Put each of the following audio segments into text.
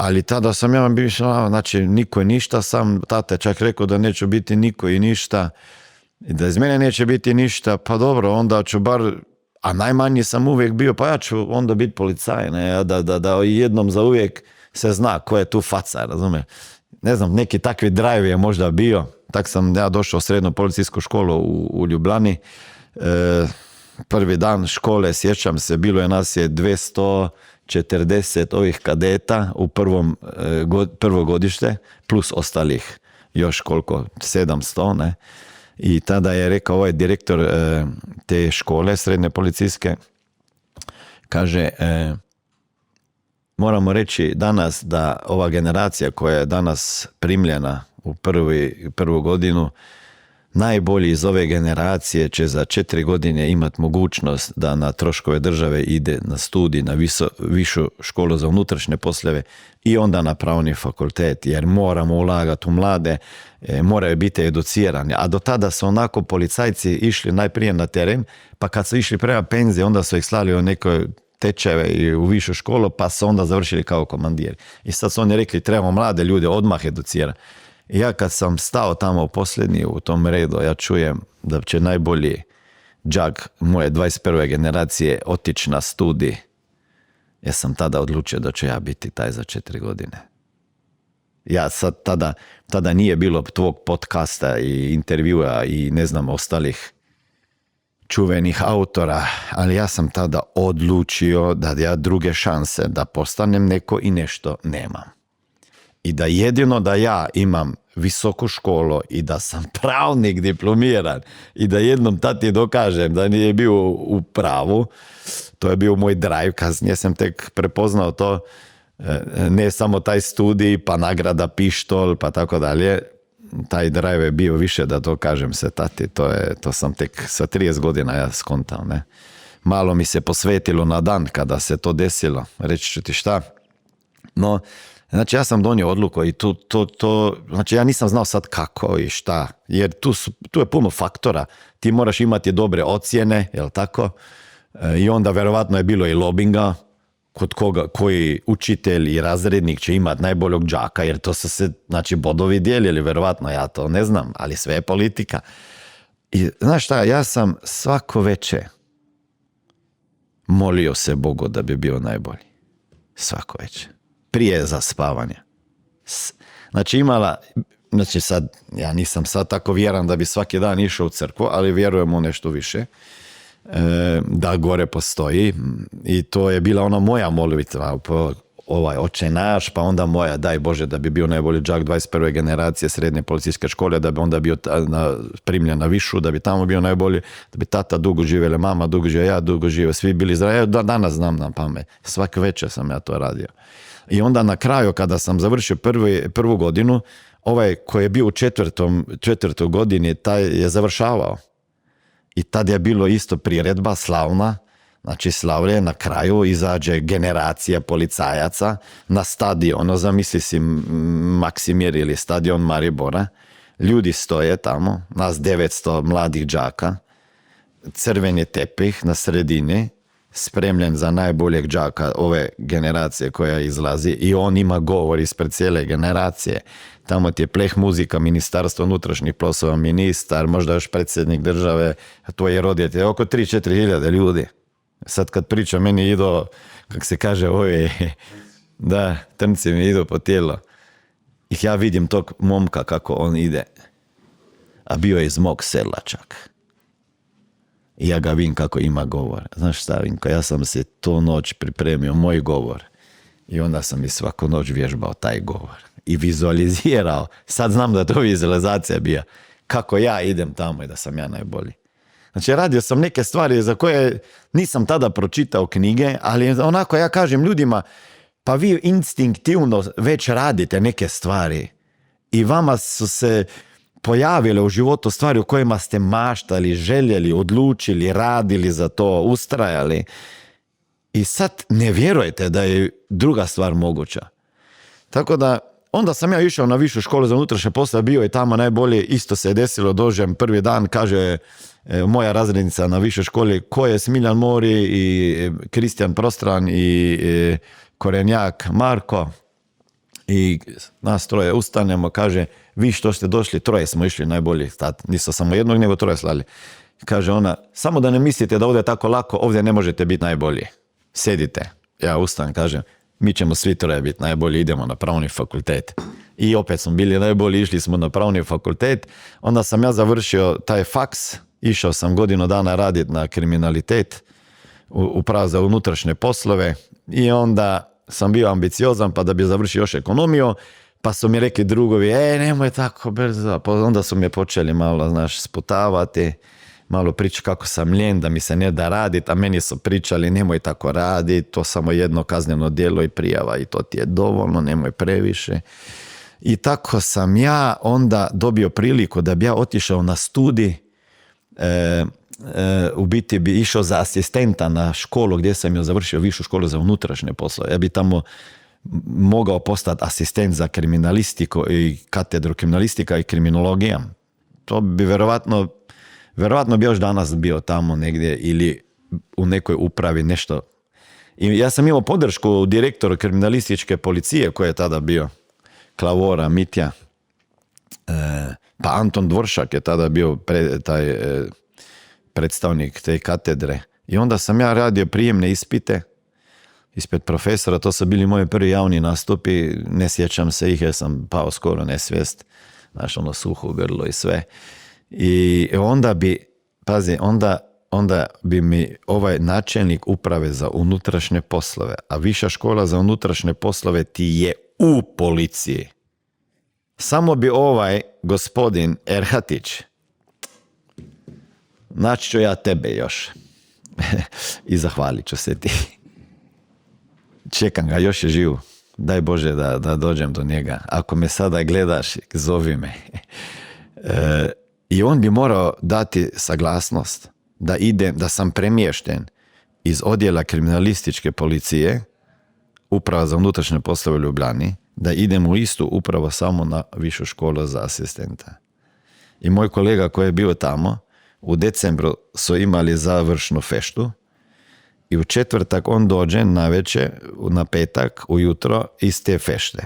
Ali tada sam ja bio, znači niko i ništa, sam tata je čak rekao da neće biti niko i ništa, i da iz mene neće biti ništa, pa dobro, onda ću bar, a najmanji sam uvijek bio, pa ja ću onda biti policaj, ne, da jednom za uvijek se zna ko je tu faca, razumiješ. Ne znam, neki takvi drive je možda bio, tak sam ja došao u srednju policijsku školu u Ljubljani, prvi dan škole, sjećam se, bilo je nas je 240 ovih kadeta u prvo godište, plus ostalih još koliko, 700, ne. I tada je rekao ovaj direktor te škole srednje policijske, kaže, moramo reći danas da ova generacija koja je danas primljena u prvu godinu, najbolji iz ove generacije će za 4 godine imati mogućnost da na troškove države ide na studij, na višu školu za unutrašnje poslove i onda na pravni fakultet, jer moramo ulagati u mlade, moraju biti educirani. A do tada su onako policajci išli najprije na teren, pa kad su išli prema penzije, onda su ih slali u neke tečajeve i u višu školu, pa su onda završili kao komandiri. I sad su oni rekli, trebamo mlade ljude odmah educirati. I ja kad sam stao tamo posljednji u tom redu, ja čujem da će najbolji đak moje 21. generacije otići na studij. Ja sam tada odlučio da ću ja biti taj za 4 godine. Ja sad tada nije bilo tvog podcasta i intervjua i ne znam ostalih čuvenih autora, ali ja sam tada odlučio da ja druge šanse da postanem neko i nešto nemam. I da jedino da ja imam visoku školu i da sam pravnik diplomiran i da jednom tati dokažem da nije bio u pravu, to je bio moj drive, kasnije sam tek prepoznao to, ne samo taj studij, pa nagrada pištol, pa tako dalje, taj drive je bio više da dokažem se tati, to sam tek sa 30 godina ja skontao, ne. Malo mi se posvetilo na dan kada se to desilo, reći ću ti šta, no, znači ja sam donio odluku i znači ja nisam znao sad kako i šta, jer tu je puno faktora, ti moraš imati dobre ocjene, jel tako, i onda verovatno je bilo i lobinga, kod koji učitelj i razrednik će imati najboljeg đaka, jer to su se, znači, bodovi dijelili, verovatno, ja to ne znam, ali sve je politika. I znaš šta, ja sam svako večer molio se Bogu da bi bio najbolji. Svako večer. Prije za spavanje. Znači sad, ja nisam sad tako vjeran da bi svaki dan išao u crkvu, ali vjerujem u nešto više, da gore postoji, i to je bila ona moja molitva, Oče naš, pa onda moja, daj Bože da bi bio najbolji đak 21. generacije srednje policijske škole, da bi onda bio primljen na višu, da bi tamo bio najbolji, da bi tata dugo živjela, mama dugo živjela, ja dugo živjela, svi bili zdravi. Ja danas znam na pamet, svake večer sam ja to radio. I onda na kraju, kada sam završio prvu godinu, ovaj koji je bio u četvrtoj godini, taj je završavao. I tad je bilo isto priredba slavna, znači slavlje, na kraju izađe generacija policajaca na stadion, zamisli si Maksimir ili stadion Maribora, ljudi stoje tamo, nas 900 mladih đaka, crveni tepih na sredini, spremljen za najboljeg đaka ove generacije koja izlazi, i on ima govor ispred cijele generacije. Tamo ti je pleh muzika, ministarstvo unutrašnjih poslova, ministar, možda još predsjednik države, tvoji roditelji, oko 3-4 hiljade ljudi. Sad kad pričam, meni idu, kako se kaže, da, trnci mi idu po tijelo. I ja vidim tog momka kako on ide, a bio je iz mog sela čak. I ja ga vidim kako ima govor. Znaš šta, Vinko, ja sam se tu noć pripremio moj govor i onda sam i svaku noć vježbao taj govor i vizualizirao. Sad znam da to vizualizacija bija. Kako ja idem tamo i da sam ja najbolji. Znači, radio sam neke stvari za koje nisam tada pročitao knjige, ali onako ja kažem ljudima, pa vi instinktivno već radite neke stvari i vama su se pojavile u životu stvari u kojima ste maštali, željeli, odlučili, radili za to, ustrajali. I sad ne vjerujete da je druga stvar moguća. Tako da, onda sam ja išao na višu školu za unutrašnje poslove, bio je tamo najbolje, isto se je desilo, dođem prvi dan, kaže moja razrednica na višoj školi, ko je Smiljan Mori i Kristijan Prostran i Korenjak Marko. I nas troje ustanemo, kaže, vi što ste došli, troje smo išli najbolji, tad nisu samo jednog, nego troje slali. Kaže ona, samo da ne mislite da ovdje je tako lako, ovdje ne možete biti najbolji. Sjedite. Ja ustanem, kažem, mi ćemo svi troje biti najbolji, idemo na pravni fakultet. I opet smo bili najbolji, išli smo na pravni fakultet. Onda sam ja završio taj faks, išao sam godinu dana raditi na kriminalitet, upravo za unutrašnje poslove i onda sam bio ambiciozan pa da bi završio još ekonomiju, pa su mi rekli drugovi, nemoj tako brzo, pa onda su me počeli malo, sputavati, malo pričati kako sam ljen, da mi se ne da raditi, a meni su pričali, nemoj tako raditi, to samo jedno kazneno djelo i prijava i to ti je dovoljno, nemoj previše. I tako sam ja onda dobio priliku da bi ja otišao na studij, u biti bi išao za asistenta na školu gdje sam ja završio višu školu za unutrašnje poslove. Ja bi tamo mogao postati asistent za kriminalistiku i katedru kriminalistika i kriminologija. To bi vjerovatno bi još danas bio tamo negdje ili u nekoj upravi nešto. I ja sam imao podršku direktora kriminalističke policije koji je tada bio, Klavora Mitja, pa Anton Dvoršak je tada bio taj predstavnik te katedre. I onda sam ja radio prijemne ispite ispred profesora, to su bili moji prvi javni nastupi, ne sjećam se ih jer sam pao skoro nesvijest, suho grlo i sve. I onda bi, pazi, onda bi mi ovaj načelnik uprave za unutrašnje poslove, a viša škola za unutrašnje poslove ti je u policiji. Samo bi ovaj gospodin Erhatić, naći ću ja tebe još i zahvalit ću se ti. Čekam ga, još je živ. Daj Bože da dođem do njega. Ako me sada gledaš, zovi me. I on bi morao dati saglasnost da sam premješten iz odjela kriminalističke policije, uprava za unutrašnje poslove u Ljubljani, da idem u istu upravo samo na višu školu za asistenta. I moj kolega koji je bio tamo, u decembru su imali završnu feštu i u četvrtak on dođe navečer, na petak, ujutro iz te fešte.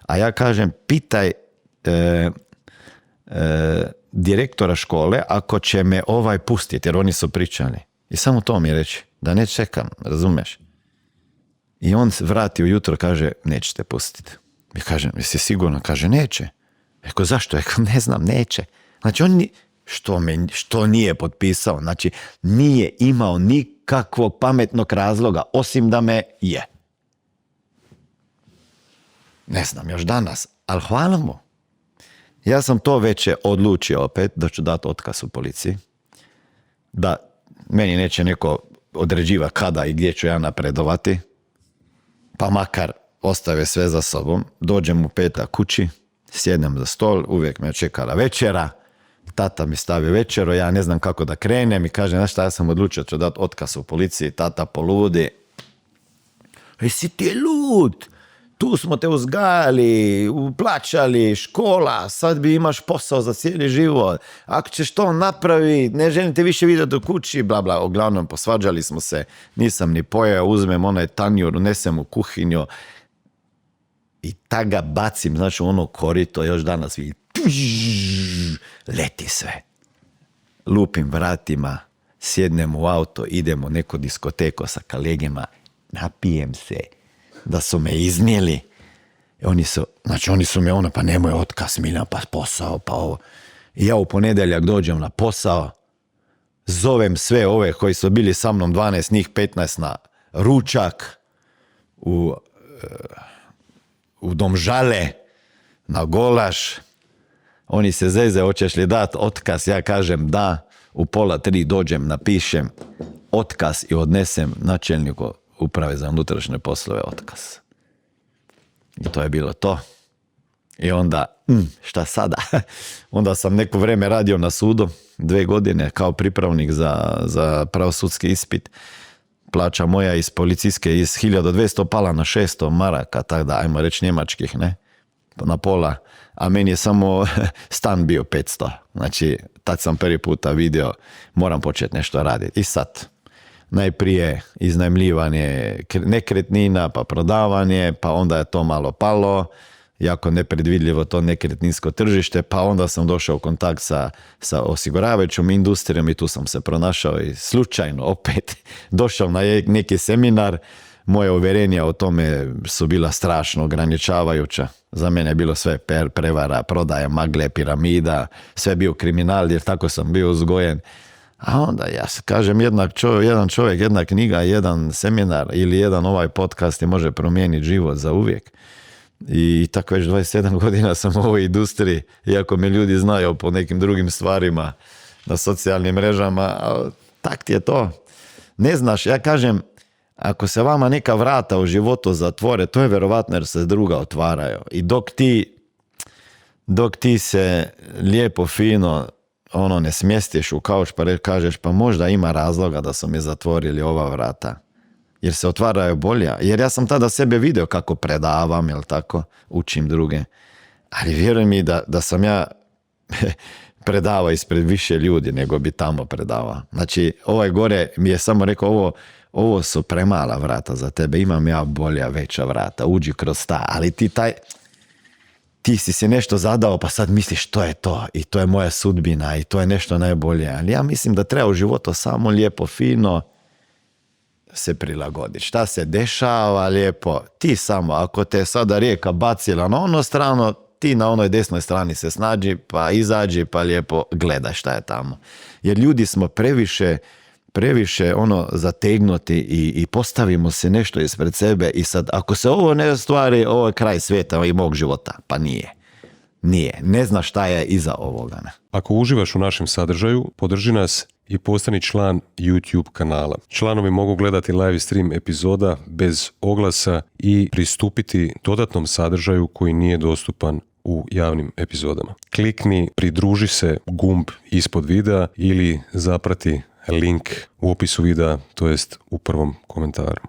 A ja kažem, pitaj direktora škole ako će me pustiti, jer oni su pričali. I samo to mi reći, da ne čekam, razumeš? I on se vrati ujutro, kaže, nećete pustiti. I kažem, jesi sigurno? Kaže, neće. Eko, zašto? Eko, ne znam, neće. Znači, on što nije potpisao, znači, nije imao nikakvog pametnog razloga, osim da me je. Ne znam, još danas, ali hvala mu. Ja sam to već odlučio opet, da ću dati otkaz u policiji, da meni neće neko određiva kada i gdje ću ja napredovati, pa makar ostave sve za sobom, dođem u petak kući, sjednem za stol, uvijek me čekala večera, tata mi stavi večeru, ja ne znam kako da krenem i kaže, znaš šta, ja sam odlučio da ću dati otkaz u policiji, tata poludi. Jesi ti lud? Tu smo te uzgajali, plaćali, škola, sad bi imaš posao za cijeli život. Ako ćeš to napraviti, ne želim te više vidjeti u kući, bla bla. Uglavnom, posvađali smo se, nisam ni pojeo, uzmem onaj tanjur, unesem u kuhinju i tak ga bacim, znači ono korito, još danas vidi, leti sve. Lupim vratima, sjednem u auto, idemo u neku diskoteku sa kolegima, napijem se, da su me iznijeli. Oni su me pa nemoj otkaz, Miljan, pa posao, pa ovo. I ja u ponedjeljak dođem na posao, zovem sve ove koji su bili sa mnom, 12 njih, 15 na ručak, u Domžale, na golaš. Oni se zeze, hoćeš li dati otkaz? Ja kažem da, u 2:30 dođem, napišem otkaz i odnesem načelniku uprave za unutrašnje poslove otkaz. I to je bilo to. I onda, šta sada? Onda sam neko vrijeme radio na sudu, 2 godine, kao pripravnik za pravosudski ispit. Plaća moja iz policijske iz 1200 pala na 600 maraka, tako da, ajmo reći njemačkih, ne? Na pola. A meni je samo stan bio 500. Znači, tad sam prvi puta vidio, moram početi nešto raditi. I sad, najprije iznajmljivanje nekretnina, pa prodavanje, pa onda je to malo palo, jako nepredvidljivo to nekretninsko tržište, pa onda sam došao u kontakt sa osiguravajućom industrijom i tu sam se pronašao i slučajno opet došao na neki seminar. Moje uvjerenja o tome su bila strašno ograničavajuća. Za mene je bilo sve prevara, prodaja, magle, piramida, sve bio kriminal jer tako sam bio uzgojen. A onda ja se kažem, jedan čovjek, jedna knjiga, jedan seminar ili jedan ovaj podcast i može promijeniti život za uvijek. I tako već 27 godina sam u ovoj industriji, iako me ljudi znaju po nekim drugim stvarima na socijalnim mrežama, tak ti je to. Ne znaš, ja kažem, ako se vama neka vrata u životu zatvore, to je vjerovatno jer se druga otvaraju. I dok ti se lijepo, fino ne smjestiš u kauč pa kažeš pa možda ima razloga da su mi zatvorili ova vrata. Jer se otvaraju bolja. Jer ja sam tada sebe vidio kako predavam, jel tako, učim druge. Ali vjeruj mi da sam ja predavao ispred više ljudi nego bi tamo predavao. Znači, ovaj gore mi je samo rekao ovo su premala vrata za tebe, imam ja bolja, veća vrata, uđi kroz ta, ali ti si nešto zadao pa sad misliš to je to i to je moja sudbina i to je nešto najbolje, ali ja mislim da treba u životu samo lijepo, fino se prilagoditi. Šta se dešava lijepo, ti samo, ako te sada rijeka bacila na onu stranu, ti na onoj desnoj strani se snađi, pa izađi, pa lijepo gledaj šta je tamo. Jer ljudi smo previše zategnuti i postavimo se nešto ispred sebe i sad ako se ovo ne ostvari, ovo je kraj svijeta i mog života. Pa nije. Ne znaš šta je iza ovoga. Ne? Ako uživaš u našem sadržaju, podrži nas i postani član YouTube kanala. Članovi mogu gledati live stream epizoda bez oglasa i pristupiti dodatnom sadržaju koji nije dostupan u javnim epizodama. Klikni, pridruži se gumb ispod videa ili zaprati link u opisu videa, to jest u prvom komentaru.